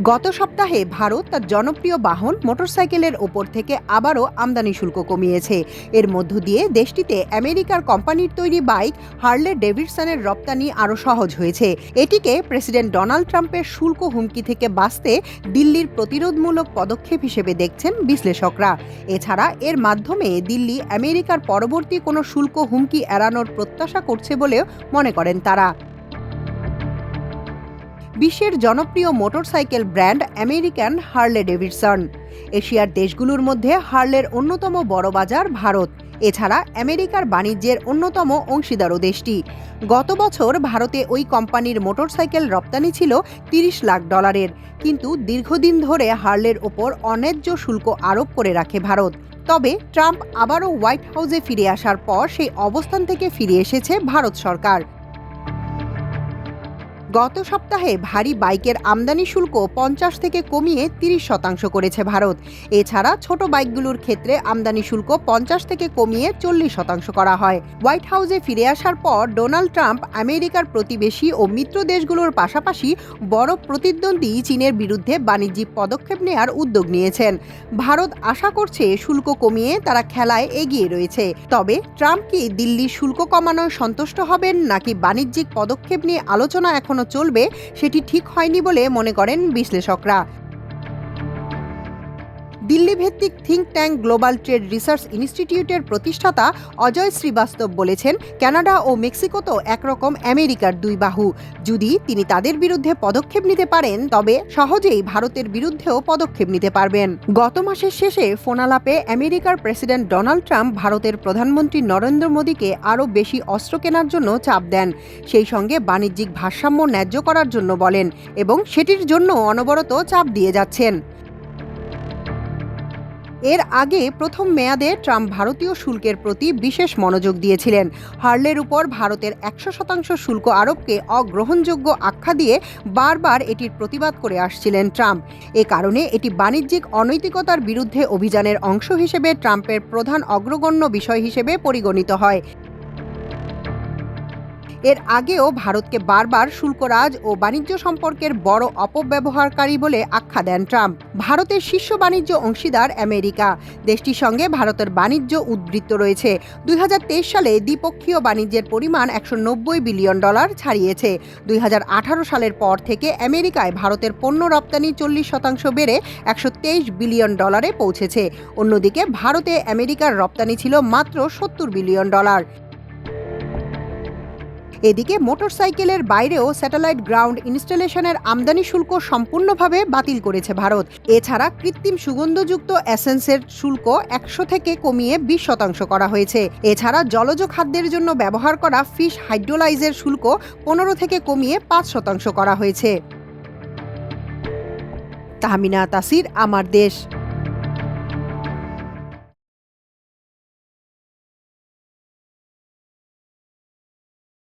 গত সপ্তাহে ভারত তার জনপ্রিয় বাহন মোটরসাইকেলের ওপর থেকে আবারও আমদানি শুল্ক কমিয়েছে। এর মধ্য দিয়ে দেশটিতে আমেরিকার কোম্পানির তৈরি বাইক হার্লে ডেভিডসনের রপ্তানি আরও সহজ হয়েছে। এটিকে প্রেসিডেন্ট ডোনাল্ড ট্রাম্পের শুল্ক হুমকি থেকে বাঁচতে দিল্লির প্রতিরোধমূলক পদক্ষেপ হিসেবে দেখছেন বিশ্লেষকরা। এছাড়া এর মাধ্যমে দিল্লি আমেরিকার পরবর্তী কোনো শুল্ক হুমকি এড়ানোর প্রত্যাশা করছে বলেও মনে করেন তারা। বিশ্বের জনপ্রিয় motorcycle brand American Harley Davidson. এশিয়ার দেশগুলোর মধ্যে হার্লের অন্যতম বড় বাজার ভারত। এছাড়া আমেরিকার বাণিজ্যের অন্যতম অংশীদারও দেশটি। গত বছর ভারতে ওই কোম্পানির মোটরসাইকেল রপ্তানি ছিল $30 লাখ। কিন্তু দীর্ঘদিন ধরে হার্লের ওপর অন্যায্য শুল্ক আরোপ করে রাখে ভারত। তবে ট্রাম্প আবারও হোয়াইট হাউসে ফিরে আসার পর সেই অবস্থান থেকে ফিরে এসেছে ভারত সরকার। গত সপ্তাহে ভারী বাইকের আমদানি শুল্ক 50 থেকে কমিয়ে 30% করেছে ভারত। এছাড়া ছোট বাইকগুলোর ক্ষেত্রে আমদানি শুল্ক 50 থেকে কমিয়ে 40% করা হয়। হোয়াইট হাউসে ফিরে আসার পর ডোনাল্ড ট্রাম্প আমেরিকার প্রতিবেশী ও মিত্র দেশগুলোর পাশাপাশি বড় প্রতিদ্বন্দ্বী চীনের বিরুদ্ধে বাণিজ্যিক পদক্ষেপ নেওয়ার উদ্যোগ নিয়েছেন। ভারত আশা করছে শুল্ক কমিয়ে তারা খেলায় এগিয়ে রয়েছে। তবে ট্রাম্প কি দিল্লির শুল্ক কমানোয় সন্তুষ্ট হবেন নাকি বাণিজ্যিক পদক্ষেপ নিয়ে আলোচনা এখন চলবে সেটি ঠিক হয়নি বলে মনে করেন বিশ্লেষকরা। দিল্লি ভিত্তিক think tank global trade research ইনস্টিটিউটের প্রতিষ্ঠাতা অজয় শ্রীবাস্তব বলেছেন, কানাডা ও মেক্সিকো তো একরকম আমেরিকার দুই বাহু। যদি তিনি তাদের বিরুদ্ধে পদক্ষেপ নিতে পারেন তবে সহজেই ভারতের বিরুদ্ধেও পদক্ষেপ নিতে পারবেন। গত মাসের শেষে ফোনালাপে আমেরিকার প্রেসিডেন্ট ডোনাল্ড ট্রাম্প ভারতের প্রধানমন্ত্রী নরেন্দ্র মোদীকে আরও বেশি অস্ত্র কেনার জন্য চাপ দেন। সেই সঙ্গে বাণিজ্যিক ভারসাম্য ন্যায্য করার জন্য বলেন এবং সেটির জন্য অনবরত চাপ দিয়ে যাচ্ছেন। এর আগে প্রথম মেয়াদে ট্রাম্প ভারতীয় শুল্কের প্রতি বিশেষ মনোযোগ দিয়েছিলেন। হার্লের উপর ভারতের 100% শুল্ক আরোপকে অগ্রহণযোগ্য আখ্যা দিয়ে বারবার এটির প্রতিবাদ করে আসছিলেন ট্রাম্প। এ কারণে এটি বাণিজ্যিক অনৈতিকতার বিরুদ্ধে অভিযানের অংশ হিসেবে ট্রাম্পের প্রধান অগ্রগণ্য বিষয় হিসেবে পরিগণিত হয়। এর আগেও ভারতকে বারবার শুল্করাজ ও বাণিজ্য সম্পর্কের বড় অপব্যবহারকারী বলে আখ্যা দেন ট্রাম্প। ভারতের শীর্ষ বাণিজ্য অংশীদার আমেরিকা। দেশটির সঙ্গে ভারতের বাণিজ্য উদ্বৃত্ত রয়েছে। 2023 সালে দ্বিপক্ষীয় বাণিজ্যের পরিমাণ $190 বিলিয়ন ছাড়িয়েছে। 2018 সালের পর থেকে আমেরিকায় ভারতের পণ্য রপ্তানি 40% বেড়ে $123 বিলিয়ন পৌঁছেছে। অন্যদিকে ভারতে আমেরিকার রপ্তানি ছিল মাত্র $70 বিলিয়ন। এদিকে মোটরসাইকেলের বাইরেও স্যাটেলাইট গ্রাউন্ড ইনস্টলেশনের আমদানি শুল্ক সম্পূর্ণভাবে বাতিল করেছে ভারত। এছাড়া কৃত্রিম সুগন্ধযুক্ত এসেন্সের শুল্ক 100 থেকে কমিয়ে 20% করা হয়েছে। এছাড়া জলজ খাদ্যের জন্য ব্যবহার করা ফিশ হাইড্রোলাইজের শুল্ক 15 থেকে কমিয়ে 5% করা হয়েছে। তাহমিনা তাসির, আমার দেশ।